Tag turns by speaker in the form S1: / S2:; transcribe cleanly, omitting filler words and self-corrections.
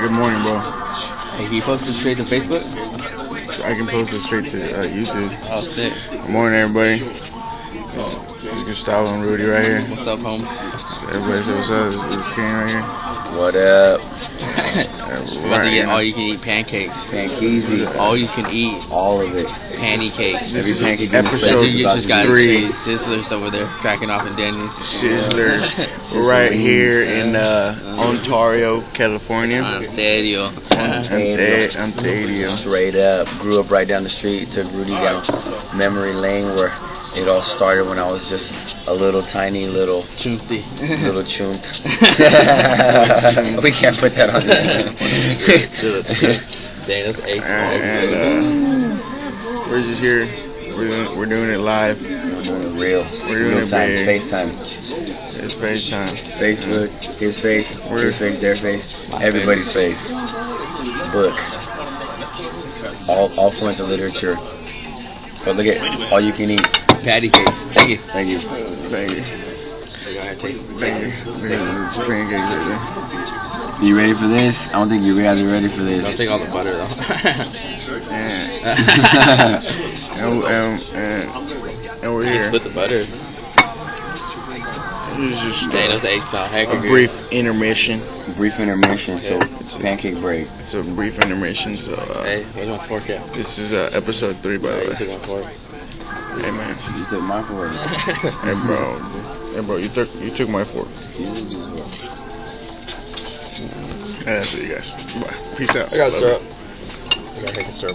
S1: Good morning, bro.
S2: Hey, can you post it straight to Facebook?
S1: I can post it straight to YouTube.
S2: Oh, sick.
S1: Good morning, everybody. This is Gustavo and Rudy right here.
S2: What's up, Holmes?
S1: Everybody say what's up. This is Kane right here.
S3: What up?
S2: We're about to get all you can eat pancakes.
S3: Pancakes.
S2: All you can eat.
S3: All of it.
S2: Pancakes.
S3: Every pancake.
S1: Episode
S2: You just got
S1: 3.
S2: Sizzlers over there cracking off in Denny's.
S1: Sizzlers. We're right here in Ontario, California.
S2: Ontario.
S1: Ontario.
S3: Straight up. Grew up right down the street. Took Rudy down memory lane where it all started when I was just a little tiny little
S2: Chunty.
S3: chunt. We can't put that on there.
S2: Dana's ace.
S1: And we're just here. We're doing it live.
S3: We're doing it real.
S1: We're doing
S3: Real
S1: it
S3: time.
S1: big.
S3: FaceTime.
S1: It's FaceTime.
S3: Facebook. His face. His face. Their face. Everybody's face. Book. All forms of literature. But look at all you can eat.
S2: Patty cakes. Thank you.
S3: Thank you.
S1: Thank you.
S2: Go ahead, take
S1: Thank you. Pancakes right there.
S3: You ready for this? I don't think you guys are ready for
S2: Don't
S3: this.
S2: take all the butter though.
S1: And we're
S2: You
S1: here.
S2: split the butter.
S1: It's just
S2: Dana's ace style. Heck,
S1: a brief intermission.
S3: Brief intermission, so it's a pancake break.
S1: It's a brief intermission. So
S2: Hey, where's my fork at?
S1: this is episode 3, by
S2: You
S1: the
S2: took
S1: way.
S2: my fork.
S1: Hey man.
S3: You took my fork.
S1: Hey bro. You took my fork. That's it, you guys. Bye. Peace out.
S2: I got
S1: Love
S2: syrup.
S1: you.
S2: I gotta take the syrup.